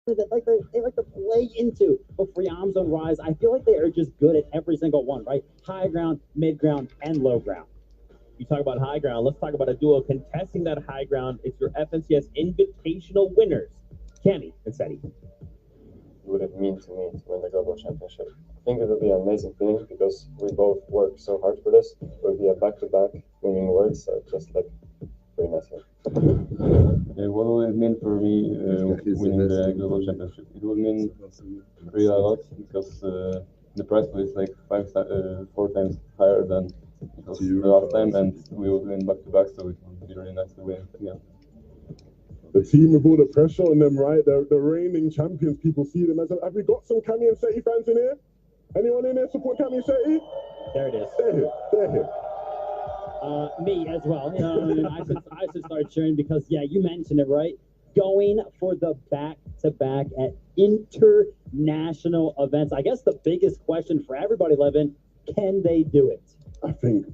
that they like to play into. But for Yams on Rise, I feel like they are just good at every single one, right? High ground, mid ground, and low ground. You talk about high ground. Let's talk about a duo contesting that high ground. It's your FNCS Invitational winners, Cammy and Seti. Would it mean to me to win the global championship? I think it would be an amazing feeling because we both work so hard for this. It would be a back-to-back winning world, so just like very nice. What will it mean for me winning the global championship? It will mean really a lot because the prize pool is like 4 times higher than it was the last time, and we will win back to back, so it will be really nice to win again. The team with all the pressure on them, right? The reigning champions. People see them as. Have we got some Cammy and Seti fans in here? Anyone in here support Cammy and Seti? There it is. They're here. They're here. Me as well. I should start cheering because, yeah, you mentioned it, right? Going for the back-to-back at international events. I guess the biggest question for everybody, Levin, can they do it? I think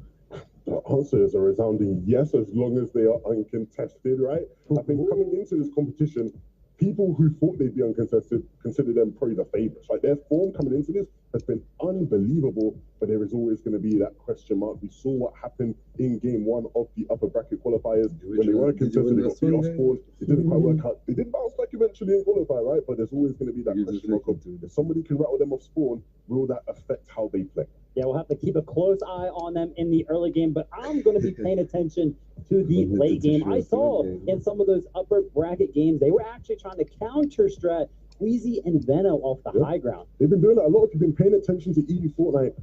the answer is a resounding yes, as long as they are uncontested, right? I think coming into this competition, people who thought they'd be uncontested consider them probably the favourites, right? Their form coming into this has been unbelievable, but there is always going to be that question mark. We saw what happened in game one of the upper bracket qualifiers when they weren't contested, they got beat off scores. It didn't quite work out. They did bounce back eventually and qualify, right? But there's always going to be that question mark of if somebody can rattle them off spawn, will that affect how they play? Yeah, we'll have to keep a close eye on them in the early game, but I'm going to be paying attention to the late game. I saw in some of those upper bracket games, they were actually trying to counter strat Queasy and Veno off the high ground. They've been doing that a lot. If you've been paying attention to EU Fortnite,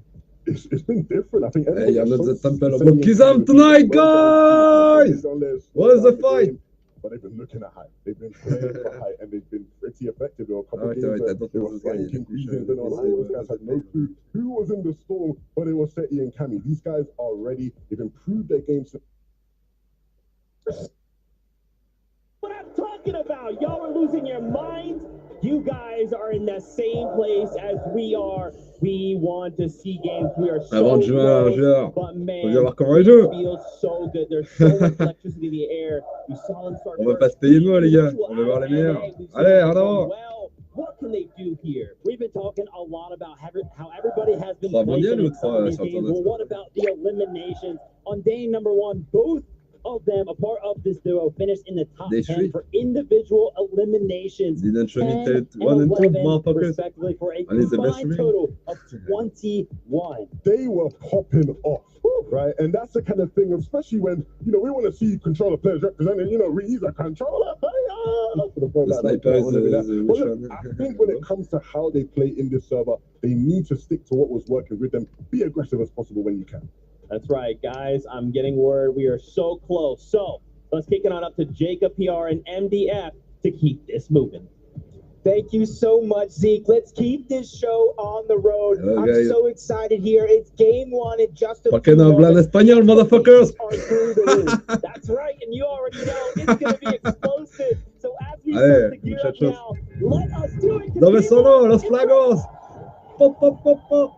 it's been different. I think Hey, I'm at the temple of Baptism tonight, guys! Where's the fight? But they've been looking at height. They've been playing for height, and they've been pretty effective. There were a couple of games where they were flanking Queasy and Veno on height. Those guys had no clue who was in the storm, but it was Seti and Cammy. These guys are ready. They've improved their games. What I'm talking about, y'all are losing your minds. You guys are in the same place as we are. We want to see games. We are so Avant de jouer à un jeu, but man, faut avoir comment les jeux. it feels so good. There's so much electricity in the air. You saw them start. On va pas se payer de moi, les gars. On va voir les meilleurs. Allez, en avant. Well, what can they do here? We've been talking a lot about how everybody has been Trois playing mondiales ou some of these trois games. Well, what about the eliminations on day number one? Both of them, a part of this duo, finished in the top 10 for individual eliminations. 10 and 11, respectively, for a combined total of 21. They were popping off, right? And that's the kind of thing, especially when, we want to see controller players representing, he's a controller player. I think when it comes to how they play in this server, they need to stick to what was working with them. Be aggressive as possible when you can. That's right, guys. I'm getting word we are so close. So let's kick it on up to Jacob PR and MDF to keep this moving. Thank you so much, Zeke. Let's keep this show on the road. I'm so excited here. It's game one in just a few moments. Español, motherfuckers. That's right, and you already know it's going to be explosive. So as we start the gear up now, let us do it. Dove sono los flagos? Pop, pop, pop, pop.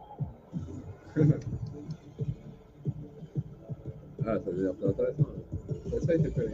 Ah, ça veut dire que c'est intéressant. Ça a été fait.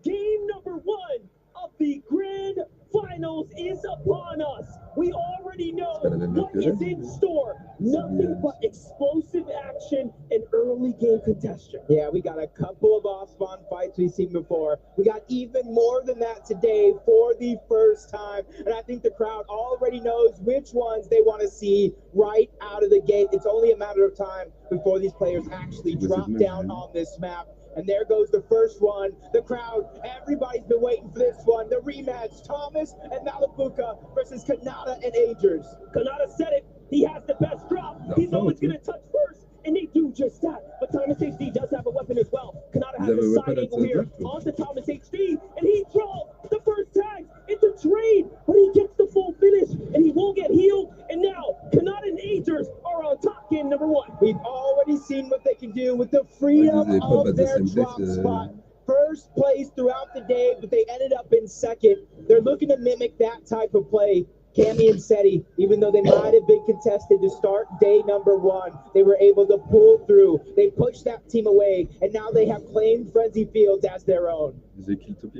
Game number one of the grand finals is upon us. We already know what is in store. Nothing but explosive action and early game congestion. Yeah, we got a couple of off-spawn fights we've seen before. We got even more than that today for the first time. And I think the crowd already knows which ones they want to see right out of the gate. It's only a matter of time before these players actually drop down on this map. And there goes the first one. The crowd, everybody's been waiting for this one. The rematch, Thomas and Malapuka versus Kanata and Agers. Kanata said it. He has the best drop. He's always going to touch first. And they do just that. But Thomas HD does have a weapon as well. Kanata has a side angle here onto Thomas HD. And he draws the first tag. It's a trade. But he gets the full finish. And he won't get healed. And now, Kanata and Agers are on top game number one. We've already seen what they can do with the freedom of their drop spot. First place throughout the day, but they ended up in second. They're looking to mimic that type of play Cammy and Seti, even though they might have been contested to start day number 1, they were able to pull through. They pushed that team away, and now they have claimed Frenzy Fields as their own.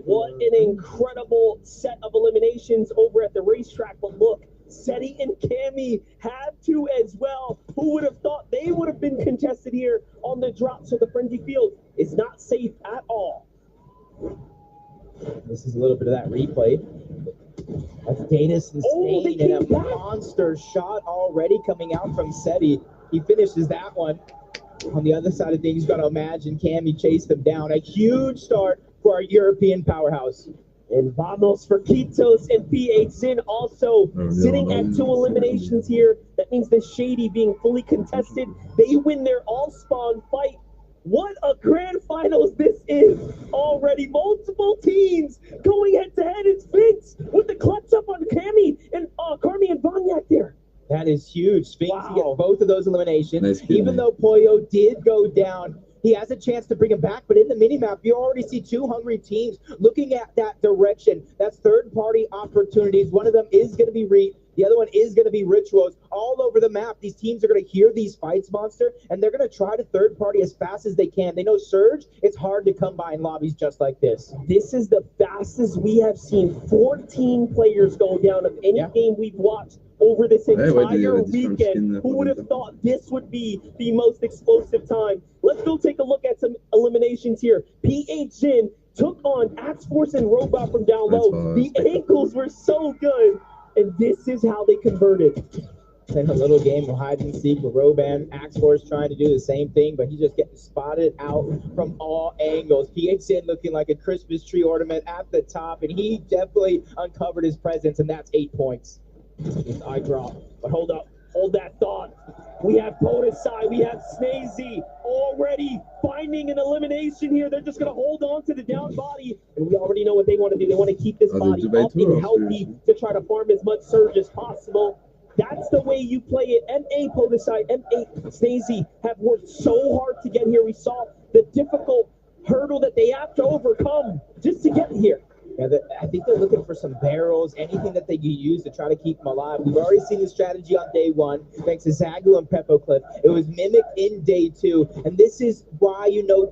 What an incredible set of eliminations over at the racetrack. But look, Seti and Cammy have to as well. Who would have thought they would have been contested here on the drop? So the Frenzy Field is not safe at all. This is a little bit of that replay. That's Datus and Stain, and a monster shot already coming out from Seti. He finishes that one. On the other side of things, you've got to imagine Cammy chased them down. A huge start for our European powerhouse. And vamos for Kitos and PH Zin also sitting at 2 eliminations here. That means the Shady being fully contested. They win their all-spawn fight. What a grand finals this is already. Multiple teams going head-to-head. It's Sphinx with the clutch up on Cammy and Carmi and Vanyak there. That is huge. Sphinx to get both of those eliminations. Even though Pollo did go down, he has a chance to bring him back, but in the minimap, you already see 2 hungry teams looking at that direction. That's third-party opportunities. One of them is going to be Reet. The other one is going to be Rituals. All over the map, these teams are going to hear these fights, Monster, and they're going to try to third-party as fast as they can. They know Surge, it's hard to come by in lobbies just like this. This is the fastest we have seen 14 players go down of any game we've watched over this entire weekend. Who would have thought this would be the most explosive time? Let's go take a look at some eliminations here. PH Zin took on Axe Force and Robot from down low. The ankles were so good, and this is how they converted. Then a little game of hide and seek with Roban. Axe Force trying to do the same thing, but he's just getting spotted out from all angles. PH Zin looking like a Christmas tree ornament at the top, and he definitely uncovered his presence, and that's 8 points. His eye drop. But hold up. Hold that thought. We have Podesai. We have Snazy already finding an elimination here. They're just going to hold on to the down body. And we already know what they want to do. They want to keep this body up and healthy to try to farm as much Surge as possible. That's the way you play it. MA Podesai, MA Snazy have worked so hard to get here. We saw the difficult hurdle that they have to overcome just to get here. Yeah, I think they're looking for some barrels, anything that they can use to try to keep them alive. We've already seen the strategy on day 1, thanks to Zagu and Pepoclip. It was mimicked in day 2, and this is why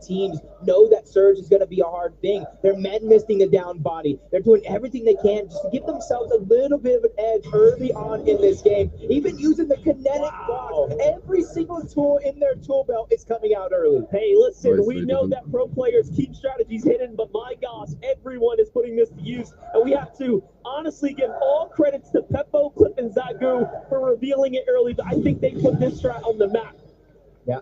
teams know that Surge is going to be a hard thing. They're misting the down body. They're doing everything they can just to give themselves a little bit of an edge early on in this game. Even using the kinetic box, every single tool in their tool belt is coming out early. Hey, listen, we know that pro players keep strategies hidden, but my gosh, everyone is putting this to use, and we have to honestly give all credits to Pepoclip and Zagu for revealing it early. But I think they put this strat on the map. Yeah,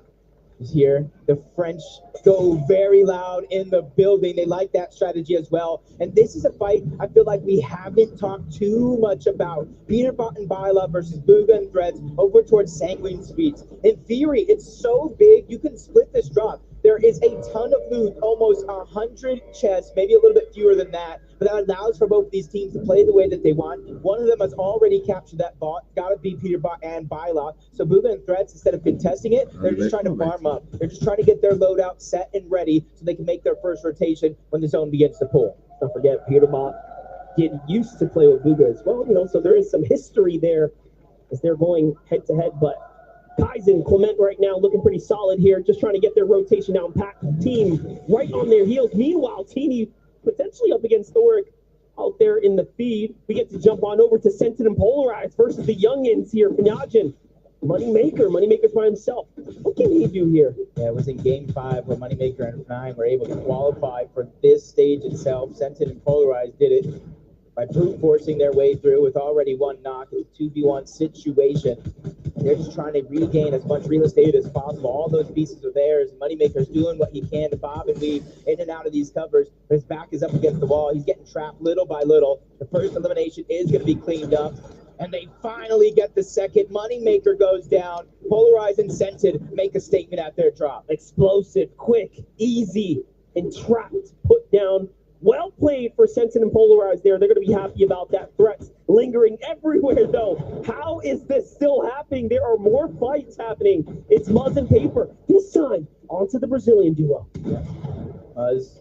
here the French go very loud in the building. They like that strategy as well, and this is a fight I feel like we haven't talked too much about. Peterbot and Byla versus Bugha and Threads over towards Sanguine Sweets. In theory, it's so big you can split this drop. There is a ton of loot, almost 100 chests, maybe a little bit fewer than that, but that allows for both these teams to play the way that they want. One of them has already captured that bot, got to be Peterbot and Byla. So Bugha and Threads, instead of contesting it, they're just trying to farm up. They're just trying to get their loadout set and ready so they can make their first rotation when the zone begins to pull. Don't forget, Peterbot used to play with Bugha as well, so there is some history there as they're going head-to-head, but Kaizen, Clement right now looking pretty solid here, just trying to get their rotation down. Pack team right on their heels. Meanwhile, Teeny potentially up against Thoric out there in the feed. We get to jump on over to Scented and Polarized versus the youngins here. Panyajin, Moneymaker's by himself. What can he do here? Yeah, it was in game 5 where Moneymaker and F9 were able to qualify for this stage itself. Scented and Polarized did it by brute forcing their way through with already one knock. It's a 2v1 situation. They're just trying to regain as much real estate as possible. All those pieces are theirs. Moneymaker's doing what he can to bob and weave in and out of these covers. But his back is up against the wall. He's getting trapped little by little. The first elimination is going to be cleaned up. And they finally get the second. Moneymaker goes down. Polarized and Scented make a statement at their drop. Explosive, quick, easy, and trapped, put down. Well played for Scented and Polarized there. They're going to be happy about that. Threats lingering everywhere, though. How is this still happening? There are more fights happening. It's Muzz and Paper. This time, onto the Brazilian duo. Muzz,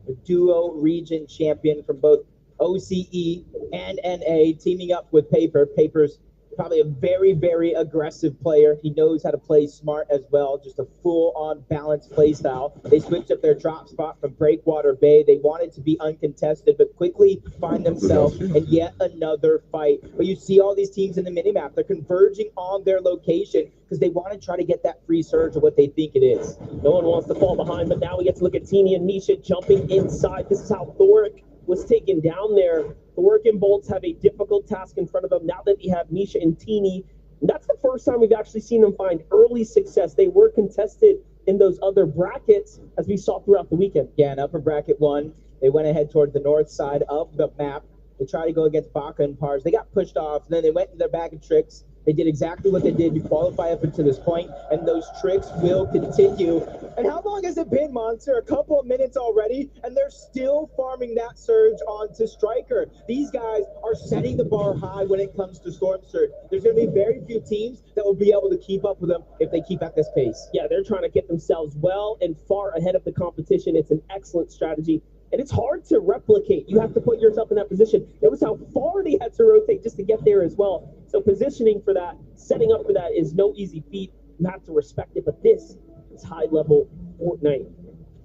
the duo region champion from both OCE and NA teaming up with Paper. Paper's probably a very, very aggressive player. He knows how to play smart as well, just a full-on balanced play style. They switched up their drop spot from Breakwater Bay. They wanted to be uncontested, but quickly find themselves in yet another fight. But you see all these teams in the minimap, they're converging on their location because they want to try to get that free surge of what they think it is. No one wants to fall behind, but now we get to look at Teeny and Nisha jumping inside. This is how Thoric was taken down there. Thoric and Bolts have a difficult task in front of them now that they have Nisha and Teeny. And that's the first time we've actually seen them find early success. They were contested in those other brackets, as we saw throughout the weekend. Yeah, in upper bracket 1, they went ahead toward the north side of the map. They tried to go against Baka and Pars. They got pushed off. Then they went in their bag of tricks. They did exactly what they did to qualify up until this point, and those tricks will continue. And how long has it been, Monster? A couple of minutes already, and they're still farming that surge onto Striker. These guys are setting the bar high when it comes to Storm Surge. There's going to be very few teams that will be able to keep up with them if they keep at this pace. Yeah, they're trying to get themselves well and far ahead of the competition. It's an excellent strategy. And it's hard to replicate. You have to put yourself in that position. It was how far they had to rotate just to get there as well. So positioning for that, setting up for that is no easy feat. You have to respect it. But this is high-level Fortnite.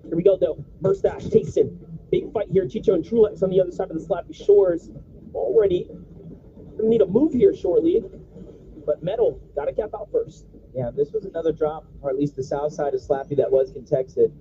Here we go, though. First dash, Tayson. Big fight here. Chicho and Trulex on the other side of the Slappy Shores. Already going to need a move here shortly. But Metal got to cap out first. Yeah, this was another drop, or at least the south side of Slappy that was contested.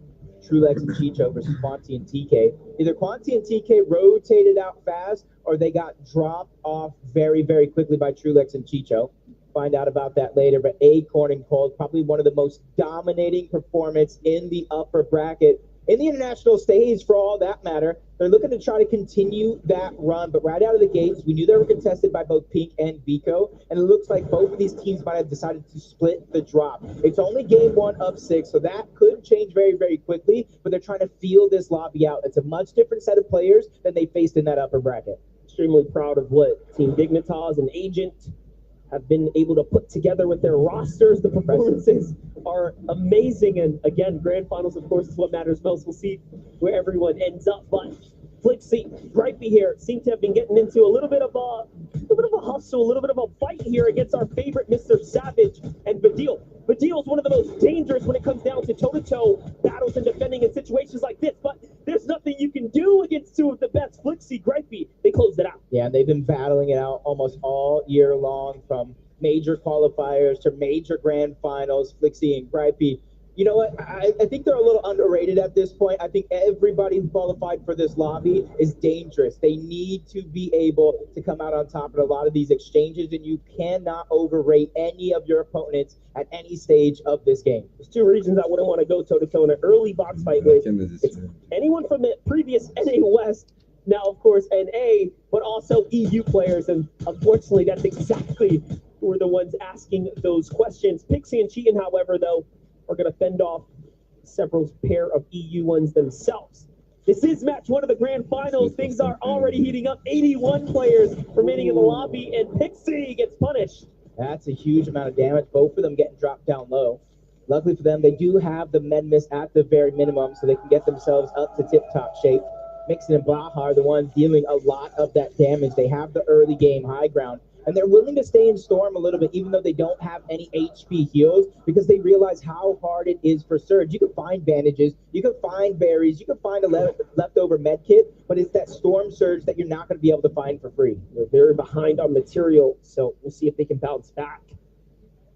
Trulex and Chicho versus Quanti and TK. Either Quanti and TK rotated out fast, or they got dropped off very, very quickly by Trulex and Chicho. Find out about that later. But Acorn and Cold, probably one of the most dominating performance in the upper bracket, in the international stage for all that matter. They're looking to try to continue that run, but right out of the gates, we knew they were contested by both Pink and Vico, and it looks like both of these teams might have decided to split the drop. It's only game 1 of 6, so that could change very, very quickly, but they're trying to feel this lobby out. It's a much different set of players than they faced in that upper bracket. Extremely proud of what Team Dignitas and Agent have been able to put together with their rosters. The performances are amazing. And again, grand finals, of course, is what matters most. We'll see where everyone ends up. But Flixie, Gripey here, seem to have been getting into a little bit of a hustle, a little bit of a fight here against our favorite Mr. Savage and Badil. Badil's one of the most dangerous when it comes down to toe-to-toe battles and defending in situations like this. But there's nothing you can do against two of the best. Flixie, Gripey, they closed it out. Yeah, they've been battling it out almost all year long, from major qualifiers to major grand finals. Flixie and Gripey, you know what? I think they're a little underrated at this point. I think everybody who qualified for this lobby is dangerous. They need to be able to come out on top in a lot of these exchanges, and you cannot overrate any of your opponents at any stage of this game. There's 2 reasons I wouldn't want to go toe-to-toe in an early box fight with. It's anyone from the previous NA West, now, of course, NA, but also EU players, and unfortunately, that's exactly who were the ones asking those questions. Pixie and Cheatin', however, though, are going to fend off several pair of EU ones themselves. This is match 1 of the grand finals. Things are already heating up. 81 players remaining in the lobby, and Pixie gets punished. That's a huge amount of damage. Both of them getting dropped down low. Luckily for them, they do have the med miss at the very minimum, so they can get themselves up to tip-top shape. Mixon and Baja are the ones dealing a lot of that damage. They have the early game high ground, and they're willing to stay in Storm a little bit, even though they don't have any HP heals, because they realize how hard it is for Surge. You can find bandages, you can find berries, you can find a leftover med kit, but it's that Storm Surge that you're not going to be able to find for free. They're very behind on material, so we'll see if they can bounce back.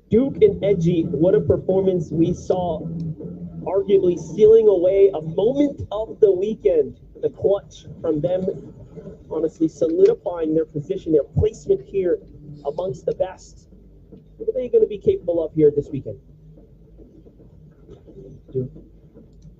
Duke and Edgy, what a performance we saw, arguably stealing away a moment of the weekend. The clutch from them, honestly solidifying their position, their placement here amongst the best. What are they going to be capable of here this weekend? Duke,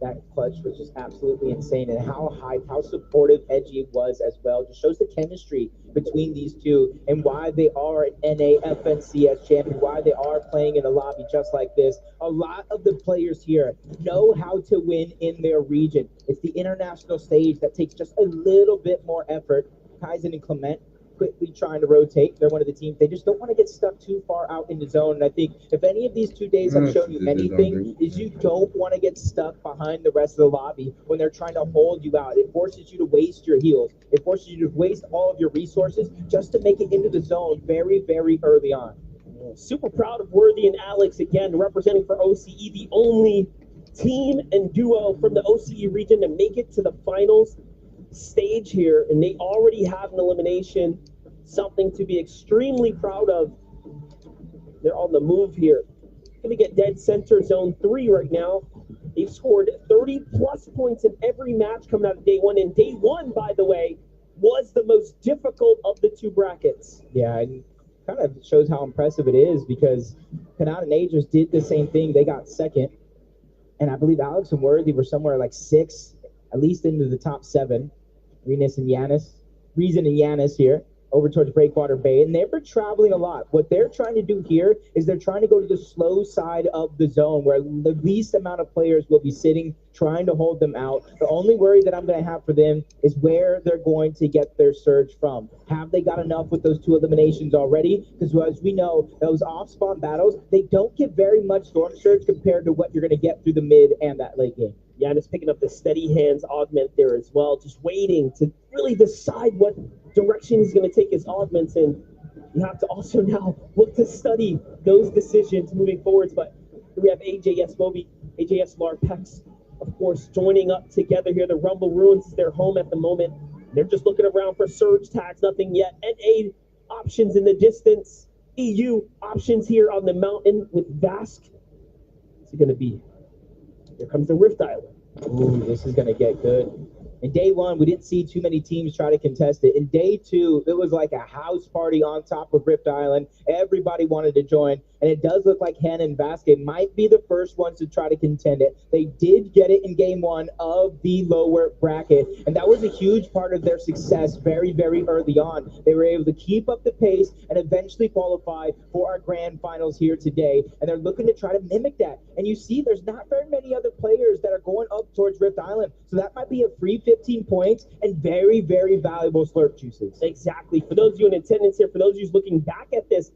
that clutch was just absolutely insane, and how supportive Edgy was as well. Just shows the chemistry between these two and why they are an NA FNCS champion, why they are playing in a lobby just like this. A lot of the players here know how to win in their region. It's the international stage that takes just a little bit more effort. Kaizen and Clement quickly trying to rotate. They're one of the teams. They just don't want to get stuck too far out in the zone. And I think if any of these 2 days have shown you anything, is you don't want to get stuck behind the rest of the lobby when they're trying to hold you out. It forces you to waste your heals. It forces you to waste all of your resources just to make it into the zone very, very early on. Super proud of Worthy and Alex again, representing for OCE, the only team and duo from the OCE region to make it to the finals stage here, and they already have an elimination, something to be extremely proud of. They're on the move here. Gonna get dead center zone 3 right now. They've scored 30-plus points in every match coming out of day 1, and day 1, by the way, was the most difficult of the 2 brackets. Yeah, and kind of shows how impressive it is because Kanata and Agers did the same thing. They got second, and I believe Alex and Worthy were somewhere like 6, at least into the top 7. Reason and Yanis here over towards Breakwater Bay, and they were traveling a lot. What they're trying to do here is they're trying to go to the slow side of the zone where the least amount of players will be sitting, trying to hold them out. The only worry that I'm going to have for them is where they're going to get their surge from. Have they got enough with those 2 eliminations already? Because as we know, those off-spawn battles, they don't give very much storm surge compared to what you're going to get through the mid and that late game. Yanis picking up the steady hands augment there as well, just waiting to really decide what direction he's going to take his augments in. You have to also now look to study those decisions moving forwards. But here we have AJS Moby, AJS Larpex, of course, joining up together here. The Rumble Ruins is their home at the moment. They're just looking around for surge tags, nothing yet. NA options in the distance. EU options here on the mountain with Vask. What's it going to be? Here comes the Rift Island. Ooh, this is going to get good. In day 1, we didn't see too many teams try to contest it. In day 2, it was like a house party on top of Rift Island. Everybody wanted to join, and it does look like Hannah and Vasquez might be the first ones to try to contend it. They did get it in game 1 of the lower bracket, and that was a huge part of their success very, very early on. They were able to keep up the pace and eventually qualify for our grand finals here today, and they're looking to try to mimic that. And you see there's not very many other players that are going up towards Rift Island, so that might be a free 15 points and very, very valuable slurp juices. Exactly. For those of you in attendance here, for those of you looking back at this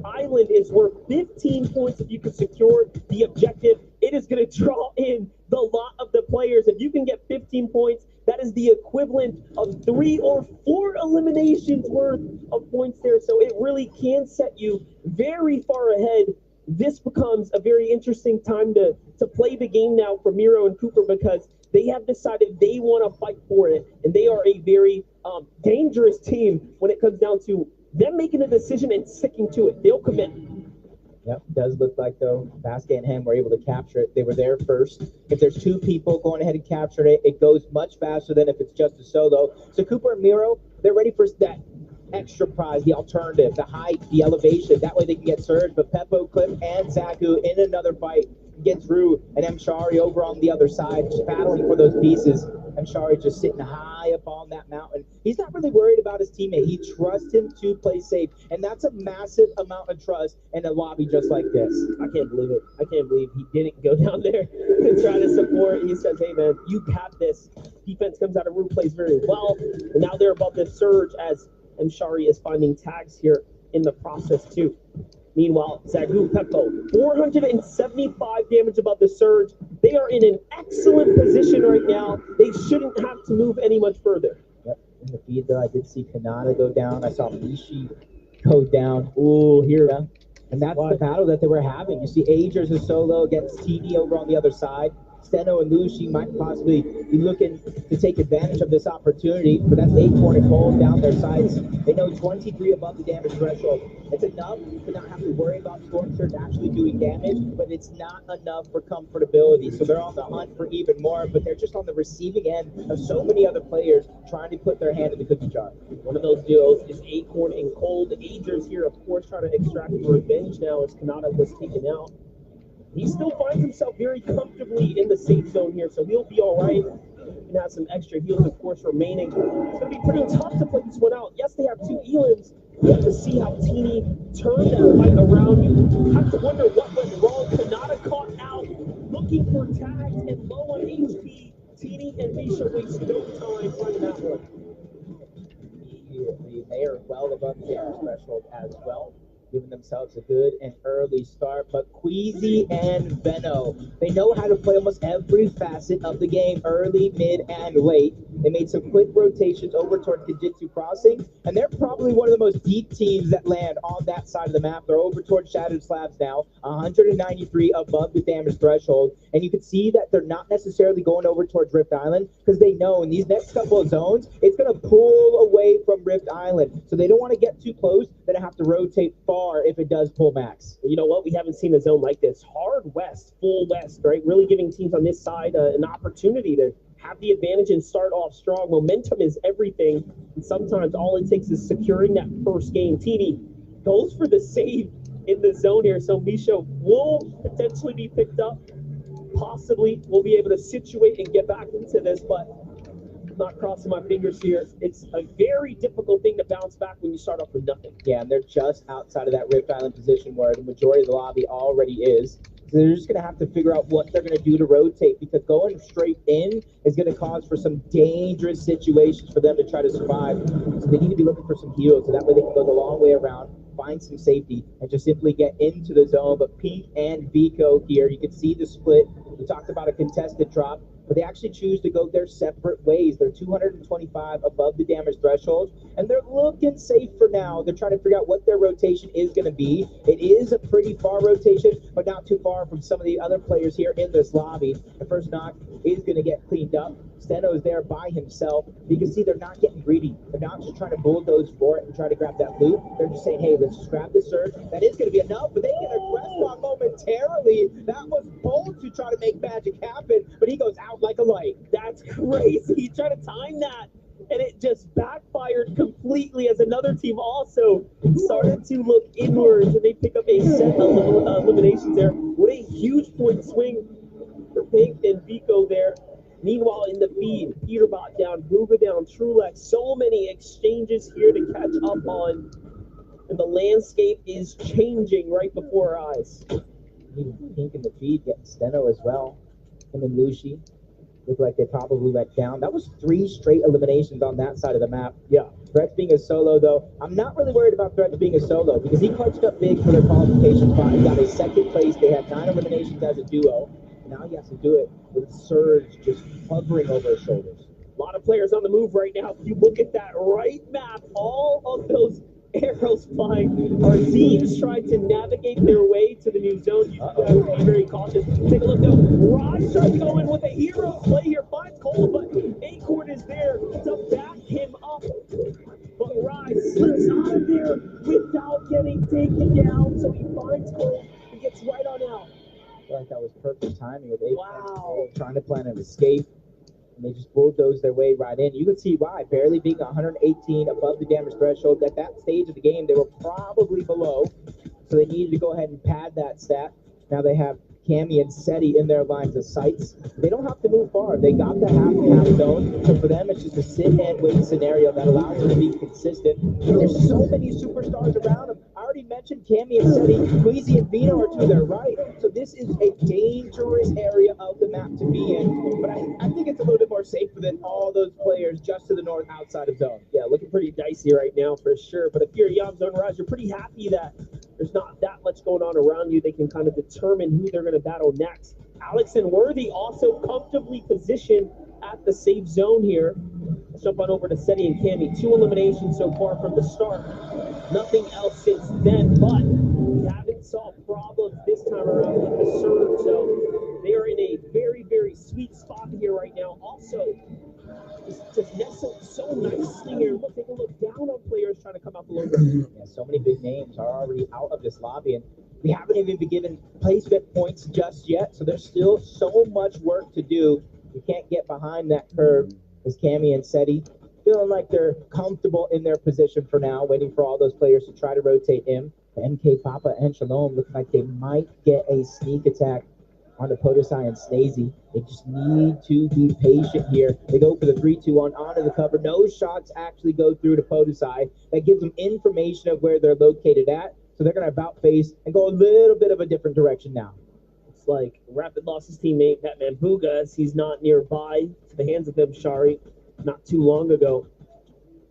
island is worth 15 points if you can secure the objective. It is going to draw in the lot of the players. If you can get 15 points, that is the equivalent of 3 or 4 eliminations worth of points there. So it really can set you very far ahead. This becomes a very interesting time to play the game now for Miro and Cooper because they have decided they want to fight for it, and they are a very dangerous team when it comes down to them making a decision and sticking to it. They'll commit. Yep, does look like, though, Vasquez and him were able to capture it. They were there first. If there's 2 people going ahead and capturing it, it goes much faster than if it's just a solo. So Cooper and Miro, they're ready for that extra prize, the alternative, the height, the elevation. That way they can get surge. But Peppo, Cliff, and Zaku in another fight get through, and Mshari over on the other side, just battling for those pieces. Mshari just sitting high up on that mountain. He's not really worried about his teammate. He trusts him to play safe, and that's a massive amount of trust in a lobby just like this. I can't believe it. I can't believe he didn't go down there to try to support. He says, hey, man, you have this. Defense comes out of room, plays very well, and now they're above the surge as Mshari is finding tags here in the process, too. Meanwhile, Zagu Peppo, 475 damage above the surge. They are in an excellent position right now. They shouldn't have to move any much further. Yep. In the feed, though, I did see Kanata go down. I saw Mishi go down. Ooh, here. Yeah. And that's the battle that they were having. You see Agers is solo against TD over on the other side. Steno and Lushi might possibly be looking to take advantage of this opportunity, but that's Acorn and Cole down their sides. They know 23 above the damage threshold. It's enough to not have to worry about Storm Surge actually doing damage, but it's not enough for comfortability. So they're on the hunt for even more, but they're just on the receiving end of so many other players trying to put their hand in the cookie jar. One of those duos is Acorn and Cole. The Agers here, of course, trying to extract revenge now as Kanata was taken out. He still finds himself very comfortably in the safe zone here, so he'll be all right. And have some extra heals, of course, remaining. It's going to be pretty tough to play this one out. Yes, they have 2 Elans. You have to see how Teeny turned that fight around. You have to wonder what went wrong. Kanata caught out, looking for tags and low on HP. Teeny and Misha waste no time finding that one. They are as well, giving themselves a good and early start. But Queasy and Veno, they know how to play almost every facet of the game, early, mid, and late. They made some quick rotations over toward Kijitsu Crossing, and they're probably one of the most deep teams that land on that side of the map. They're over toward Shattered Slabs now, 193 above the damage threshold, and you can see that they're not necessarily going over towards Rift Island because they know in these next couple of zones, it's going to pull away from Rift Island. So they don't want to get too close, then have to rotate far if it does pull max. You know what? We haven't seen a zone like this. Hard west, full west, right? Really giving teams on this side an opportunity to have the advantage and start off strong. Momentum is everything. And sometimes all it takes is securing that first game. TD goes for the save in the zone here. So Misho will potentially be picked up. Possibly we'll be able to situate and get back into this, but I'm not crossing my fingers here. It's a very difficult thing to bounce back when you start off with nothing. Yeah, and they're just outside of that Rift Island position where the majority of the lobby already is. So they're just going to have to figure out what they're going to do to rotate, because going straight in is going to cause for some dangerous situations for them to try to survive. So they need to be looking for some heals, so that way they can go the long way around, find some safety, and just simply get into the zone. But Pink and Vico here, you can see the split. We talked about a contested drop, but they actually choose to go their separate ways. They're 225 above the damage threshold, and they're looking safe for now. They're trying to figure out what their rotation is going to be. It is a pretty far rotation, but not too far from some of the other players here in this lobby. The first knock is going to get cleaned up. Steno is there by himself. You can see they're not getting greedy. They're not just trying to bulldoze for it and try to grab that loot. They're just saying, hey, let's just grab the surge. That is going to be enough, but they get a rest on momentarily. That was bold to try to make magic happen, but he goes out like a light. That's crazy. He tried to time that, and it just backfired completely as another team also started to look inwards, and they pick up a set of eliminations there. What a huge point swing for Pink and Vico there. Meanwhile, in the feed, Peterbot down, Booga down, Trulex. So many exchanges here to catch up on, and the landscape is changing right before our eyes. Pink in the feed, getting Steno as well. Him and Lucy look like they probably let down. That was 3 straight eliminations on that side of the map. Yeah, Threats being a solo, though. I'm not really worried about Threats being a solo because he clutched up big for their qualification spot. He got a second place. They had 9 eliminations as a duo. Now he has to do it with Surge just hovering over his shoulders. A lot of players on the move right now. If you look at that right map, all of those arrows flying. Our teams trying to navigate their way to the new zone. You gotta be very cautious. Take a look though. Raj tries to go in with a hero play here. Finds Cole, but Acorn is there to back him up. But Raj slips out of there without getting taken down. So he finds Cole and gets right on out. I feel like that was perfect timing with Acorn trying to plan an escape. And they just bulldoze their way right in. You can see why. Barely being 118 above the damage threshold. At that stage of the game, they were probably below. So they needed to go ahead and pad that stat. Now they have Cammy and Seti in their lines of sights. They don't have to move far. They got the half zone. So for them, it's just a sit and wait scenario that allows them to be consistent. There's so many superstars around them. I already mentioned Cammy and Seti. Queasy and Vino are to their right. So this is a dangerous area of the map to be in. But I think it's a little bit more safer than all those players just to the north outside of zone. Yeah, looking pretty dicey right now for sure. But if you're Yam Zone Raj, you're pretty happy that there's not that much going on around you. They can kind of determine who they're going to battle next. Alex and Worthy also comfortably positioned at the safe zone here. Let's jump on over to Seti and Cammy. 2 eliminations so far from the start. Nothing else since then, but we haven't solved problems this time around with the surge. So they are in a very, very sweet spot here right now. Also, just nestled so nicely here. Look, take a look down on players trying to come out below them. Yeah, so many big names are already out of this lobby, and we haven't even been given placement points just yet. So there's still so much work to do. You can't get behind that curve as Cammy and Seti feeling like they're comfortable in their position for now, waiting for all those players to try to rotate in. MK Papa and Shalom look like they might get a sneak attack onto Podesai and Snazy. They just need to be patient here. They go for the 3-2-1 onto the cover. No shots actually go through to Podesai. That gives them information of where they're located at. So they're going to about face and go a little bit of a different direction now. It's like Rapid lost his teammate, Batman Booga, as he's not nearby to the hands of them, Shari, not too long ago.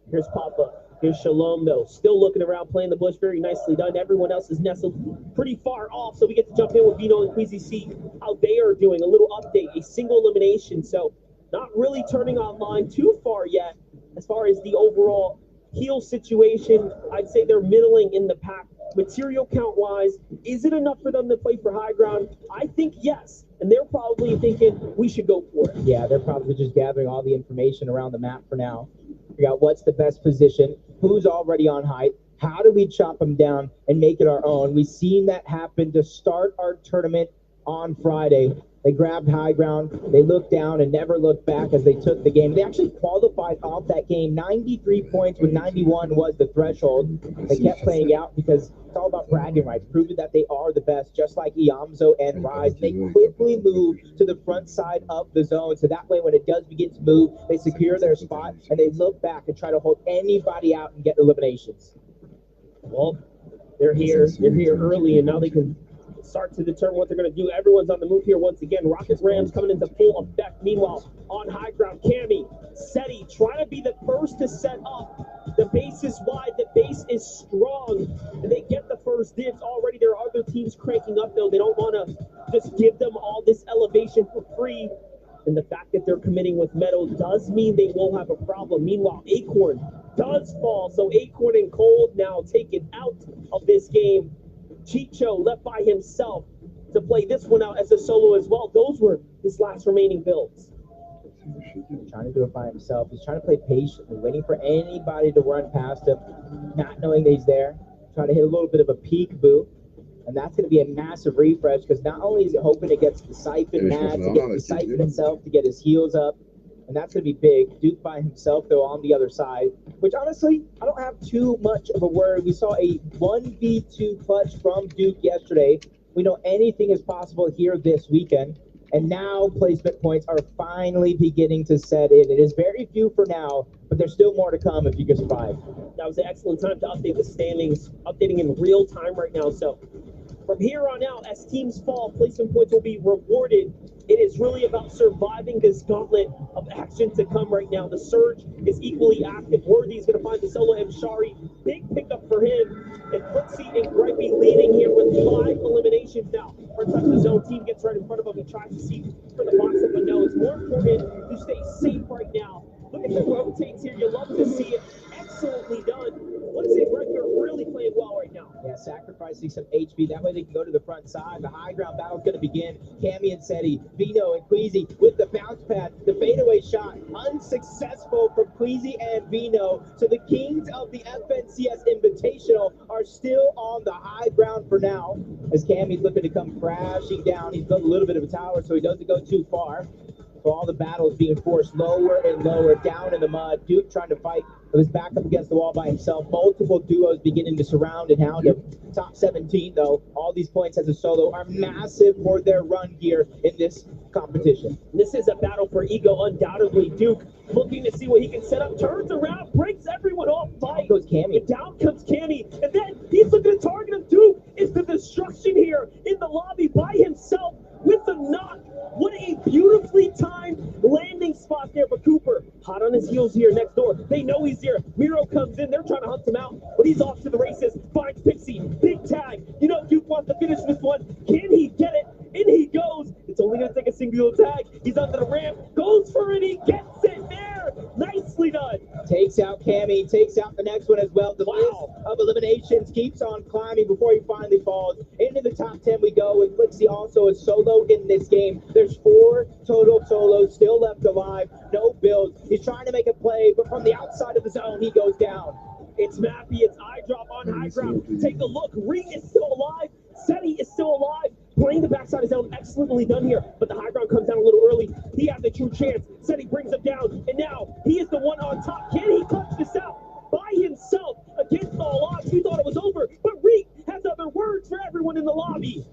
Here's Papa. Here's Shalom, though, still looking around, playing the bush, very nicely done. Everyone else is nestled pretty far off, so we get to jump in with Vino and Queasy, see how they are doing. A little update, a single elimination, so not really turning online too far yet as far as the overall heal situation. I'd say they're middling in the pack. Material count-wise, is it enough for them to play for high ground? I think yes, and they're probably thinking we should go for it. Yeah, they're probably just gathering all the information around the map for now. Figure out what's the best position, who's already on height, how do we chop them down and make it our own. We've seen that happen to start our tournament on Friday. They grabbed high ground, they looked down and never looked back as they took the game. They actually qualified off that game. 93 points when 91 was the threshold. They kept playing out because it's all about bragging rights, proving that they are the best, just like Iamzo and Rise. They quickly move to the front side of the zone, so that way when it does begin to move, they secure their spot and they look back and try to hold anybody out and get eliminations. Well, they're here early, and now they can start to determine what they're going to do. Everyone's on the move here once again. Rockets Rams coming into full effect. Meanwhile, on high ground, Cammy, Seti trying to be the first to set up. The base is wide. The base is strong. And they get the first dibs already. There are other teams cranking up, though. They don't want to just give them all this elevation for free. And the fact that they're committing with Meadow does mean they will have a problem. Meanwhile, Acorn does fall. So Acorn and Cold now taken out of this game. Chicho left by himself to play this one out as a solo as well. Those were his last remaining builds. Trying to do it by himself. He's trying to play patiently, waiting for anybody to run past him, not knowing that he's there. Trying to hit a little bit of a peekaboo. And that's going to be a massive refresh because not only is he hoping to get the Siphon mad, to get the Siphon himself, to get his heals up, and that's going to be big. Duke by himself, though, on the other side, which honestly, I don't have too much of a worry. We saw a 1v2 clutch from Duke yesterday. We know anything is possible here this weekend. And now placement points are finally beginning to set in. It is very few for now, but there's still more to come if you can survive. That was an excellent time to update the standings, updating in real time right now. So from here on out, as teams fall, placement points will be rewarded. It is really about surviving this gauntlet of action to come right now. The Surge is equally active. Worthy is going to find the solo Mshari. Big pickup for him. And Footsie and Gripey leading here with 5 eliminations now. First time the zone team gets right in front of him. He tries to see for the box up, but no, it's more important to stay safe right now. Look at the rotates here. You love to see it. Excellently done. Let's see, Redbeard really playing well right now. Yeah, sacrificing some HP. That way they can go to the front side. The high ground battle is going to begin. Cammy and Seti, Vino and Queasy with the bounce pad. The fadeaway shot unsuccessful from Queasy and Vino. So the kings of the FNCS Invitational are still on the high ground for now. As Cammy's looking to come crashing down. He's built a little bit of a tower, so he doesn't go too far. So all the battles being forced lower and lower down in the mud. Duke trying to fight with his back up against the wall by himself. Multiple duos beginning to surround and hound him. Top 17, though. All these points as a solo are massive for their run here in this competition. This is a battle for ego, undoubtedly. Duke looking to see what he can set up. Turns around, breaks everyone off. Fight. Down goes Cammy. And down comes Cammy. And then he's looking to target him. Duke is the destruction here in the lobby by himself with the knock. What a beautifully timed landing spot there for Cooper. Hot on his heels here next door. They know he's here. Miro comes in. They're trying to hunt him out, but he's off to the races. Finds Pixie. Big tag. You know Duke wants to finish this one. Can he get it? In he goes. It's only going to take a single tag. He's under the ramp. Goes for it. He gets it there. Nicely done. Takes out Cammy. Takes out the next one as well. The list of eliminations keeps on climbing before he finally falls. Into the top 10 we go with Flixie also a solo in this game. There's 4 total solos still left alive. No builds. He's trying to make a play, but from the outside of the zone, he goes down. It's Mappy. It's eye drop on high ground. Take a look. Reed is still alive. Seti is still alive. Playing the backside of zone. Excellently done here, but the high ground comes down a little early. He has a true chance. Seti brings him down, and now he is the one on top. Can he clutch this out by himself against all odds? We thought it was over, but Reed has other words for everyone in the lobby.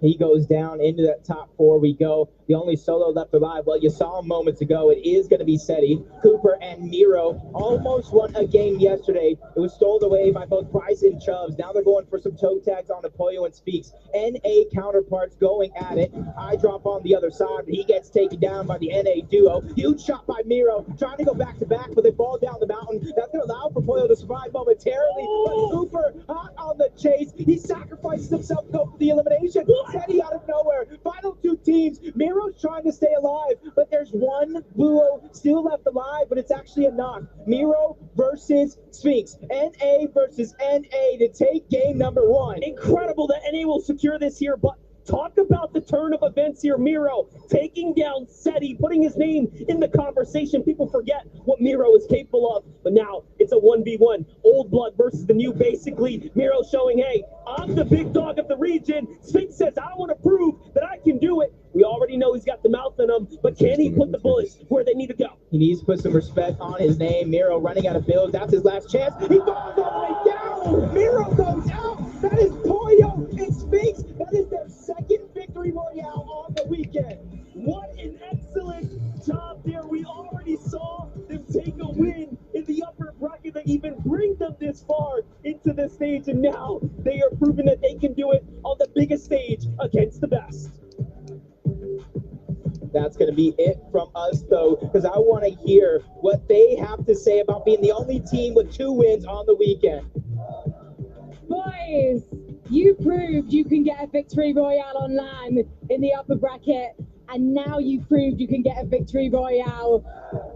He goes down into that top 4 we go. The only solo left alive, well, you saw him moments ago. It is going to be Seti. Cooper and Miro almost won a game yesterday. It was stolen away by both Price and Chubbs. Now they're going for some toe tags on Apoyo and Speaks. NA counterparts going at it. I drop on the other side, but he gets taken down by the NA duo. Huge shot by Miro, trying to go back to back, but they fall down the mountain. That's going to allow for Apoyo to survive momentarily. But Cooper hot on the chase. He sacrifices himself to go for the elimination. Seti out of nowhere. Final two teams. Miro's trying to stay alive, but there's one duo still left alive, but it's actually a knock. Miro versus Sphinx. NA versus NA to take game number one. Incredible that NA will secure this here, but talk about the turn of events here. Miro taking down Seti, putting his name in the conversation. People forget what Miro is capable of, but now it's a 1v1. Old blood versus the new, basically. Miro showing, hey, I'm the big dog of the region. Sphinx says, I want to prove that I can do it. We already know he's got the mouth in him, but can he put the bullets where they need to go? He needs to put some respect on his name. Miro running out of builds. That's his last chance. He falls all the way down. Miro goes out. That is Poyo and Sphinx. That is their second victory royale on the weekend. What an excellent job there. We already saw them take a win in the upper bracket that even bring them this far into the stage, and now they are proving that they can do it on the biggest stage against the best. That's going to be it from us, though, because I want to hear what they have to say about being the only team with 2 wins on the weekend. Boys, you proved you can get a victory royale on LAN in the upper bracket, and now you proved you can get a victory royale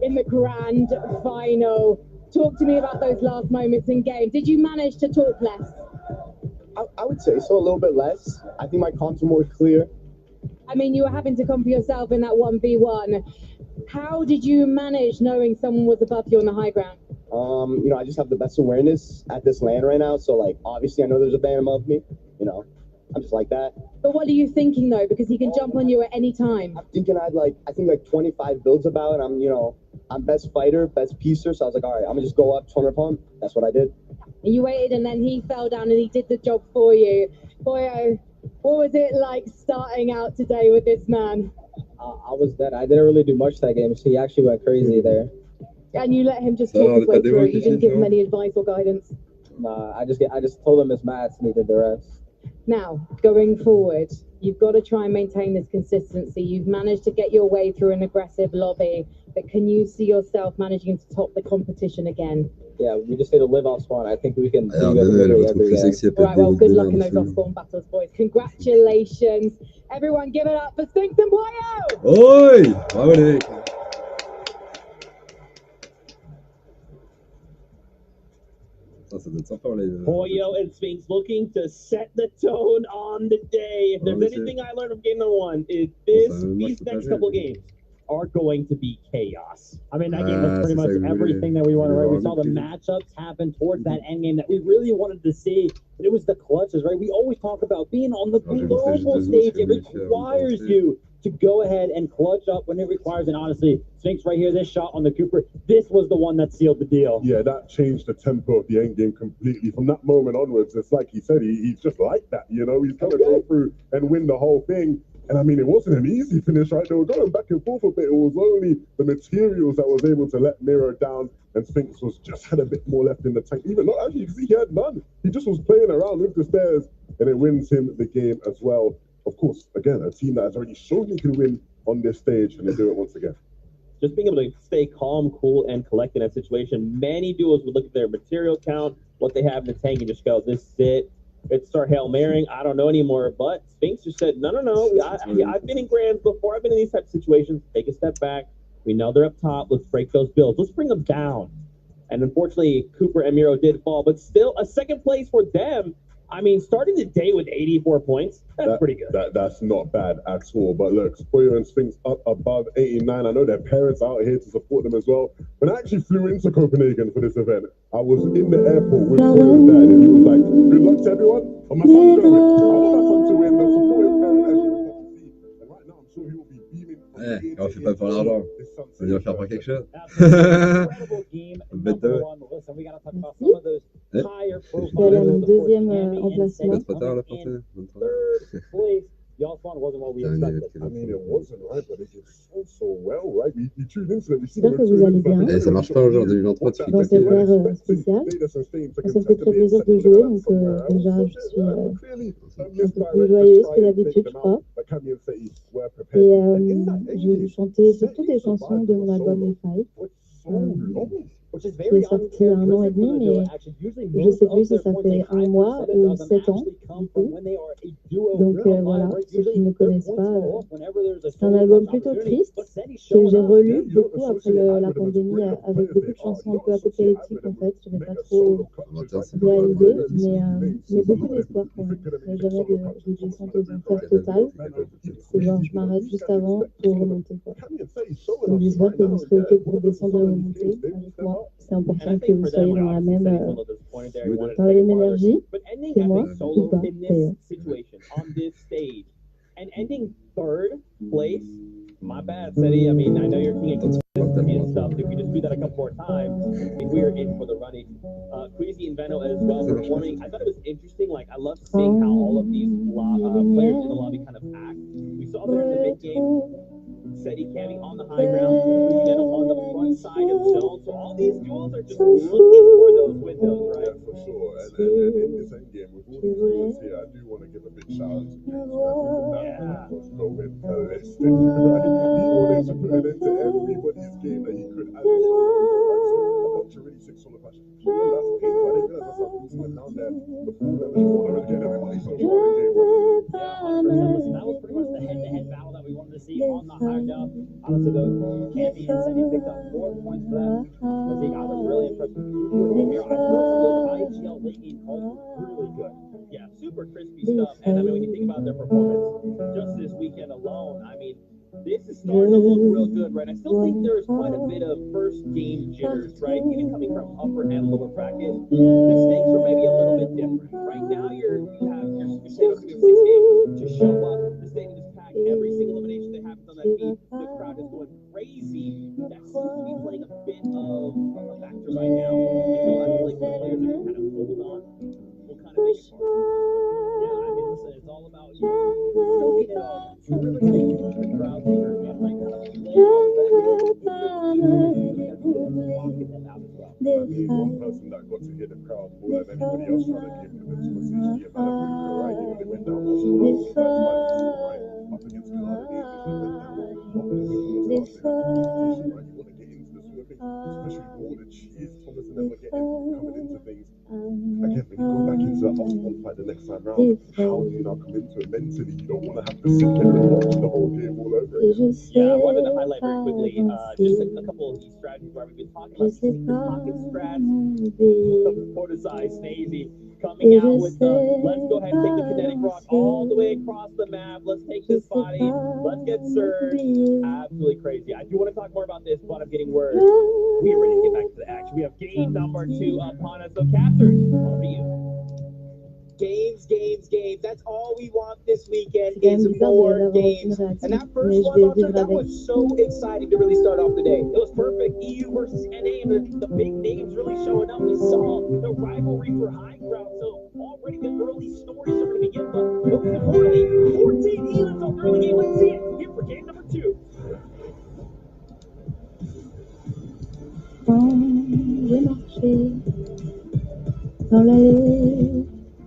in the grand final. Talk to me about those last moments in game. Did you manage to talk less? I would say so, a little bit less. I think my comms are more clear. I mean, you were having to come for yourself in that 1v1. How did you manage knowing someone was above you on the high ground? I just have the best awareness at this LAN right now. So, like, obviously I know there's a ban above me. I'm just like that. But what are you thinking, though? Because he can jump on you at any time. I'm thinking I think 25 builds about, and I'm best fighter, best piecer. So I was like, all right, I'm gonna just go up, turn upon. That's what I did. And you waited, and then he fell down, and he did the job for you. Boy, what was it like starting out today with this man? I was dead. I didn't really do much that game. So he actually went crazy there. And you let him just talk his way through. You didn't give him any advice or guidance. Nah, I just told him his maths and he did the rest. Now, going forward, you've got to try and maintain this consistency. You've managed to get your way through an aggressive lobby, but can you see yourself managing to top the competition again? Yeah, we just need to live off spawn. I think we can do Alors, it votre plus sexy All right, well, good luck in those off-spawn battles, boys. Congratulations. Everyone, give it up for Sphinx and Poyo! Oi! Bravo les mecs! Ça doit être sympa les... Poyo and Sphinx looking to set the tone on the day. If there's anything I learned from game number 1, is these next couple of games are going to be chaos. I mean, that game was pretty much everything that we wanted, right? We saw the matchups happen towards that end game that we really wanted to see, but it was the clutches, right? We always talk about being on the global stage. It requires you to go ahead and clutch up when it requires, and honestly, Sphinx right here, this shot on the Cooper, this was the one that sealed the deal. Yeah, that changed the tempo of the end game completely. From that moment onwards, it's like he said, he's just like that, He's going to go through and win the whole thing. And I mean, it wasn't an easy finish, right? They were going back and forth a bit. It was only the materials that was able to let Miro down, and Sphinx just had a bit more left in the tank. Even not actually, because he had none. He just was playing around with the stairs, and it wins him the game as well. Of course, again, a team that has already shown he can win on this stage, and they do it once again. Just being able to stay calm, cool, and collect in that situation. Many duos would look at their material count, what they have in the tank, and just go, this is it. Let's start Hail Marrying. I don't know anymore. But Sphinx just said, no. I've been in grands before. I've been in these types of situations. Take a step back. We know they're up top. Let's break those builds. Let's bring them down. And unfortunately, Cooper and Miro did fall, but still a second place for them. I mean, starting the day with 84 points, that's pretty good. That's not bad at all. But look, Poyo and Sphinx up above 89. I know their parents are out here to support them as well. When I actually flew into Copenhagen for this event, I was in the airport with Poyo's dad, and he was like, good luck to everyone. And my son's going. I want my son to win. The support his parents as you can see. And right now, I'm sure he will be beaming. On fait pas pour l'argent. On vient faire quelque chose. Listen, we gotta talk about some of those higher profile. Deuxième emplacement. Trop tard, la portée. Third place, Y'all fun wasn't what we Dernier expected. I mean, it wasn't, right? But it did so well, right? We tuned into it. J'espère que vous allez bien. Et ça marche pas aujourd'hui, 23 de Dans cette ère spéciale. Ça me fait très plaisir de jouer, donc déjà je suis un peu plus joyeuse que d'habitude, je crois. Et je vais vous chanter surtout des chansons de mon album Les Five, qui est sorti il y a 1 an et demi, mais je sais plus si ça fait 1 mois ou 7 ans, du coup. Donc voilà, ceux qui ne connaissent pas, c'est un album plutôt triste, que j'ai relu beaucoup après la pandémie, avec beaucoup de chansons un peu apocalyptiques en fait. Je n'ai pas trop réalisé, mais beaucoup d'espoir quand même. Il n'y a jamais de descente aux enfers totale. C'est genre, je m'arrête juste avant pour remonter, quoi. Donc j'espère que vous serez OK pour descendre et remonter avec moi. C'est important que vous soyez dans la même énergie que moi, ou pas, d'ailleurs. And ending third place, my bad, Seti. I mean, I know you're king of consistency and stuff. If we just do that a couple more times, we're in for the running. Queasy and Veno as well performing. I thought it was interesting. Like, I love seeing how all of these players in the lobby kind of act. We saw there in the mid game, Seti camping on the high ground, Queasy Veno on the front side of zone. So all these duels are just looking for those windows, right? For sure. And in this end game, with all these duels here, I do want to give a big shout out to going ballistic, right? He wanted to put it into everybody's game that he could add to it, right? So a bunch of really sick solo passion. That's pain, but I didn't realize I started losing it down there. The full level again, everybody's so far in game one. Yeah, 100%. Listen, that was pretty much the head-to-head battle that we wanted to see on the high jump. Honestly, though, Campy and Seti picked up 4 points for that. I was really impressed with you here. I thought the IGL late game calls were really good. Yeah, super crispy stuff. And I mean, when you think about their performance just this weekend alone, I mean, this is starting to look real good, right? I still think there's quite a bit of first game jitters, right? Even coming from upper and lower bracket, the stakes are maybe a little bit different. Right now, you have your Stados to 6 games to show up. The stadium is packed. Every single elimination that happens on that feed, the crowd is going crazy. That seems to be playing a bit of a factor right now. So I feel like the players are kind of hold on. Will kind of make it hard. Yeah, I mean, listen, it's all about you. Soaking it all. Really taking the crowd here and like kind of playing walking them out as well. I mean, one person that got to hear the crowd more than anybody else trying to give convinced was CG and Malabuka, right? You know, they went down most of the first fight, right? Up against Canada, they went down right? You want to get into the swing of things, especially with all the cheese Thomas and them were getting coming into things. Again, when you go back into that off-one fight the next time round, how do you now come into it mentally? You don't want to have to sit there and watch the whole game all over again. Yeah, I wanted to highlight very quickly just a couple of these strategies where we've been talking about these pocket strats. Portisai, Snazy coming out with the let's go ahead and take the kinetic rock all the way across the map. Let's take this body. Let's get surged. Absolutely crazy. I do want to talk more about this, but I'm getting word. We are ready to get back to the action. We have game number 2 upon us. So, Catherine, over to you. Games. That's all we want this weekend is more games. And that first one, Monster, that was so exciting to really start off the day. It was perfect. EU versus NA, and the big names really showing up. We saw the rivalry for high ground. So already the early stories are going to begin. But most importantly, 14 Elans on the early game. Let's see it here for game number 2.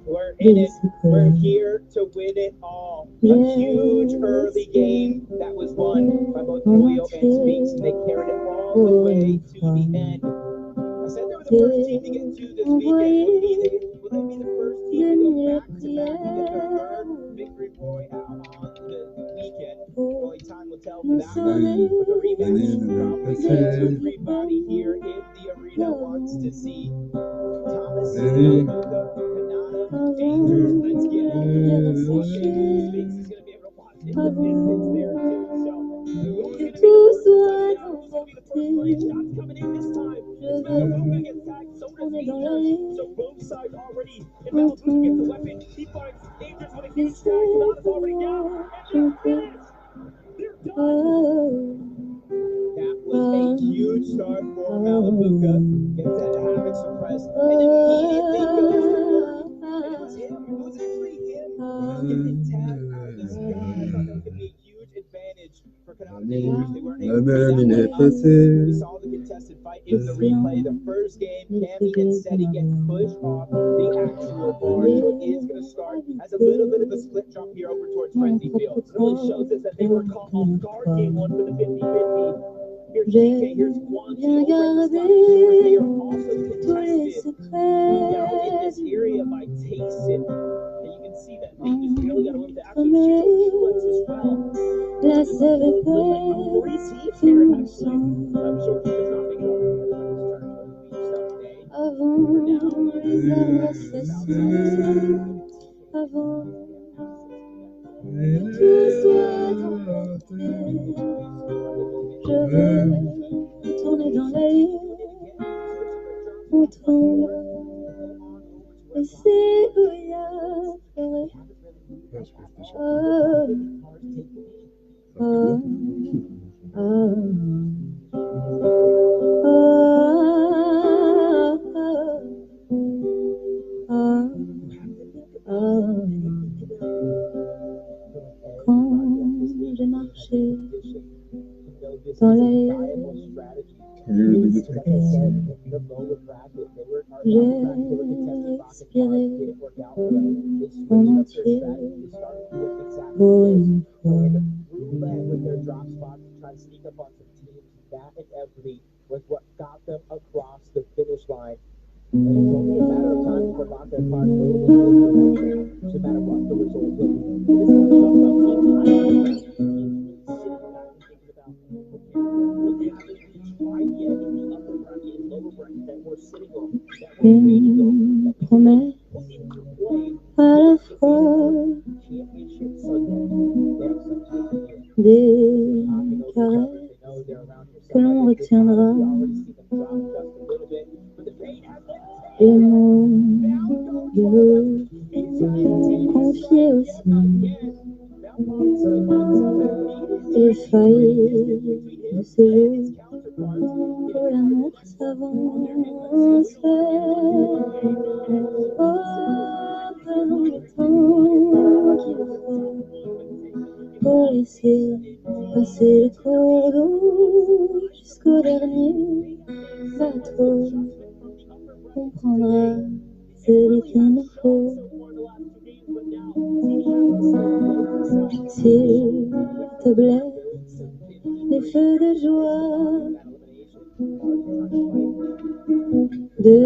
We're in it. We're here to win it all. A huge early game that was won by both Boyo and Speaks, and they carried it all the way to the end. I said they were the first team to get to this weekend. Will they be the first team to go back to back and get their third victory royale on the weekend? Only time will tell for that one. But the rematch is probably something everybody here in the arena wants to see. Thomas, Dangerous, let's get it. Speaks is going to be able to watch it in the distance there too. So, who's going to be the first three shots coming in this time? It's Malabuka gets tagged, so does Dangerous. So both sides already, and Malabuka gets the weapon. He finds Dangerous with a huge tag. Kanada's already down, and they're finished. They're done. That was a huge start for Malabuka. Gets that havoc suppressed, and immediately goes for it was him. It was actually him. Getting tagged out of the sky. L'année est passée. We saw the contested fight in the replay. The first game, Cammy and Seti get pushed off the actual board. So it is going to start as a little bit of a split drop here over towards Frenzy Fields. It really shows us that they were caught off guard game one for the 50-50. Here's GK, here's Kwanti, they are also contested down in this area by Tayson. And you can see that they just barely got away with the actual splits as well. Like three seats here, actually. I'm sure she does not pick it up. Je veux tourner dans la ligne, entendre les cigouillas pleurer. Oh, oh, quand j'ai marché dans l'allée, j'ai respiré en entier pour une fois. With their drop spots to try to sneak up on some teams, that inevitably was what got them across the finish line. And it's only a matter of time before Baka and Park will be in this direction, no matter what the result is. This is une promesse à la fois des caresses que l'on retiendra, les mots de l'eau confiés aussi, les failles de ces jours où l'amour s'avance. Oh, prenons le temps qu'il faut pour laisser passer les cours d'eau jusqu'au dernier bateau. On prendra celui qu'il nous faut. S'il te blesse, les feux de joie, de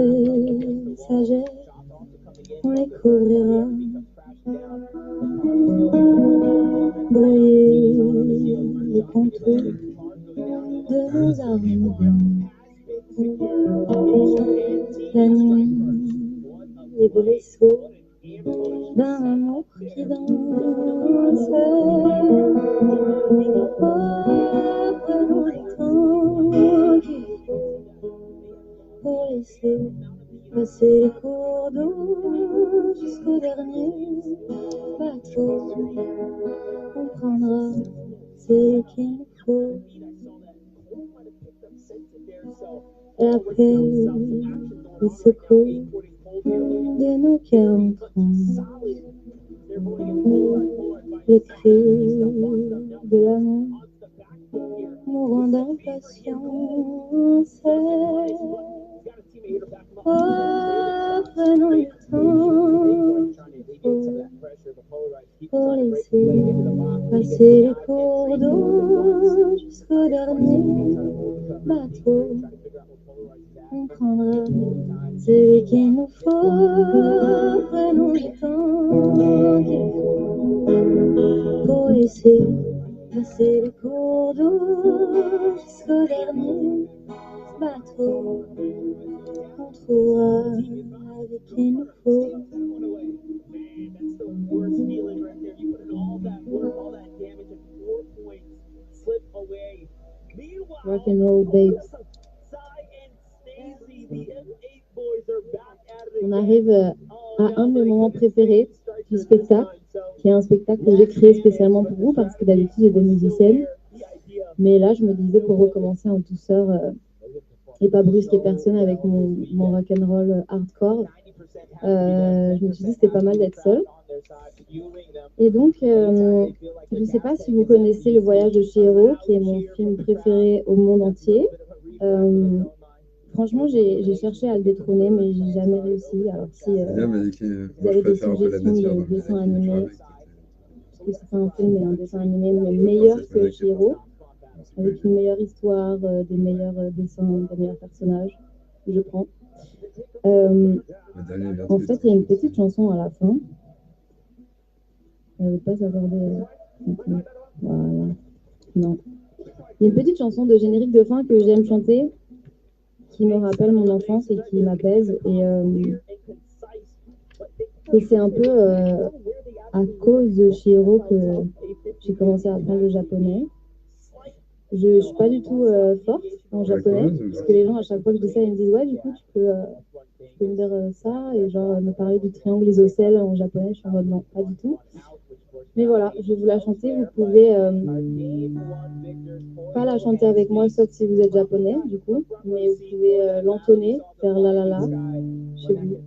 sagesse, on les couvrira. Brouiller les contours de nos armes blancs. La nuit, les vaisseaux d'un amour qui danse. Oh, prenons le temps qu'il faut pour laisser passer les cours d'eau jusqu'au dernier bateau. On prendra ce qu'il nous faut. L'appel, le secours de nos cœurs entrants, les cris de l'amour nous rendent impatience. Oh, prenons le temps pour laisser passer les cours d'eau jusqu'au dernier bateau. On prendra celui qu'il nous faut. Prenons le temps qu'il faut pour laisser passer les cours d'eau jusqu'au dernier bateau. On trouvera avec qui nous faut. Rock and roll, babe. On arrive à un de mes moments préférés du spectacle, qui est un spectacle que j'ai créé spécialement pour vous, parce que d'habitude j'ai des musiciennes. Mais là, je me disais, pour recommencer en douceur et pas brusquer personne avec mon rock'n'roll hardcore, je me suis dit que c'était pas mal d'être seule. Et donc, je ne sais pas si vous connaissez Le Voyage de Chihiro, qui est mon film préféré au monde entier. Franchement, j'ai cherché à le détrôner, mais j'ai jamais réussi. Alors si vous avez des suggestions de dessins animés, parce que c'est pas un film, mais un dessin animé mais meilleur que Chihiro, avec une meilleure histoire, des meilleurs dessins, des meilleurs personnages, je prends. En fait, il y a une petite chanson à la fin. Elle ne veut pas s'accorder. Voilà. Non. Il y a une petite chanson de générique de fin que j'aime chanter, qui me rappelle mon enfance et qui m'apaise. Et c'est un peu à cause de Chihiro que j'ai commencé à apprendre le japonais. Je ne suis pas du tout forte en japonais, parce que les gens, à chaque fois que je dis ça, ils me disent « Ouais, du coup, tu peux me dire ça ?» et genre me parler du triangle isocèle en japonais. Je suis en mode « Non, pas du tout. » Mais voilà, je vais vous la chanter. Vous pouvez pas la chanter avec moi, sauf si vous êtes japonais, du coup. Mais vous pouvez l'entonner, faire la la la chez vous.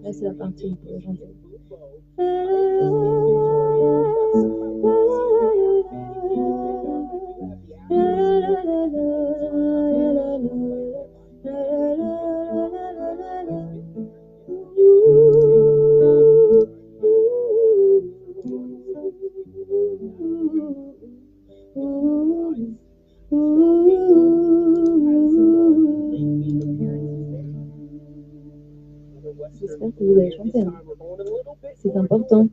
Là, c'est la partie où vous pouvez chanter. J'espère que vous allez chanter. Hein. C'est important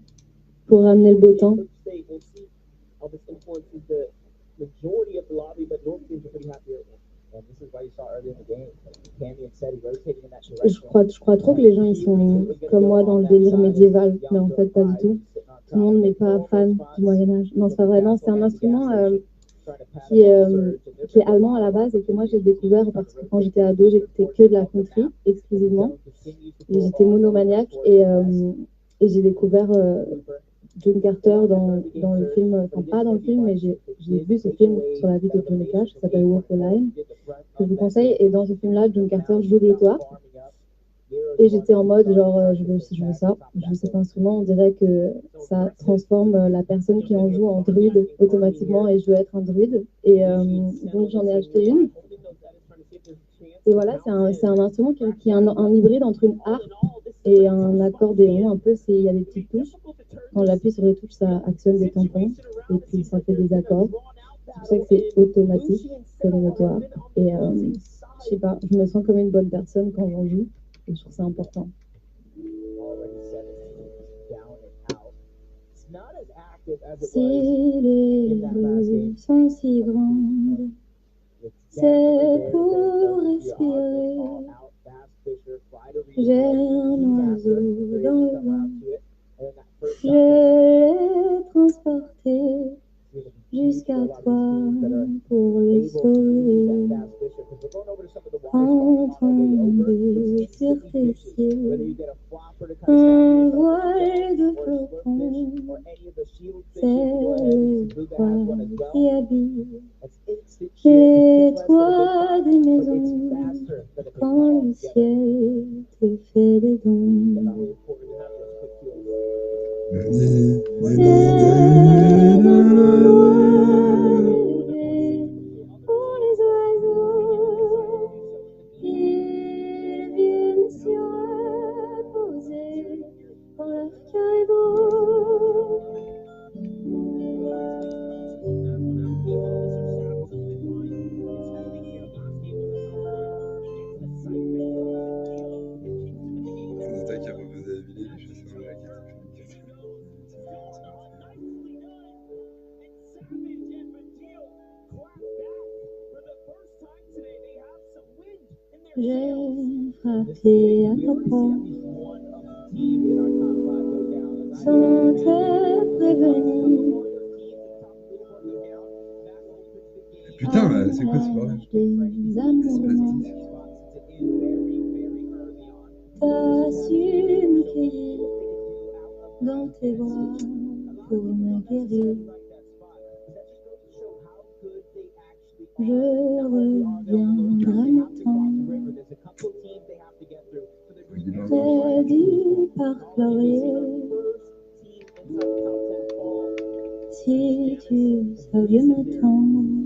pour ramener le beau temps. Je crois trop que les gens ils sont comme moi dans le délire médiéval, mais en fait pas du tout. Tout le monde n'est pas fan du Moyen-Âge. Non, c'est pas vrai. Non, c'est un instrument qui est allemand à la base et que moi j'ai découvert parce que quand j'étais ado, j'écoutais que de la country exclusivement. Et j'étais monomaniaque et j'ai découvert John Carter dans le film, enfin pas dans le film, mais j'ai vu ce film sur la vie de Johnny Cash qui s'appelle Walk the Line, que je vous conseille. Et dans ce film-là, John Carter joue de l'autoharpe. Et j'étais en mode genre, je veux ça, je veux cet instrument. On dirait que ça transforme la personne qui en joue en druide automatiquement et je veux être un druide. Et donc j'en ai acheté une. Et voilà, c'est un instrument qui est un hybride entre une harpe et un accordéon. Un peu, il y a des petites touches. Quand j'appuie sur les touches, ça actionne des tampons et puis ça fait des accords. C'est pour ça que c'est automatique, comme une auto-harpe. Et je sais pas, je me sens comme une bonne personne quand j'en joue. Et je trouve ça important. Si les rues sont si grandes, c'est pour respirer. J'ai un oiseau dans le vent, je l'ai transporté jusqu'à toi pour le sauver. Entendu sur tes cieux, un voile de flocons, c'est le toit qui habille les toits des maisons quand le ciel te fait des dons. C'est dans l'endroit élevé pour les oiseaux. Ils viennent s'y reposer quand leur cœur est beau. C'est qui a proposé à Billy les chasseurs de la quête. J'ai frappé à ta porte sans te prévenir. Putain, c'est quoi ce bordel? Des amours, t'as su me cueillir dans tes bras pour me guérir. Je reviendrai m'attendre près du parc Laurier. Si tu savais m'attendre.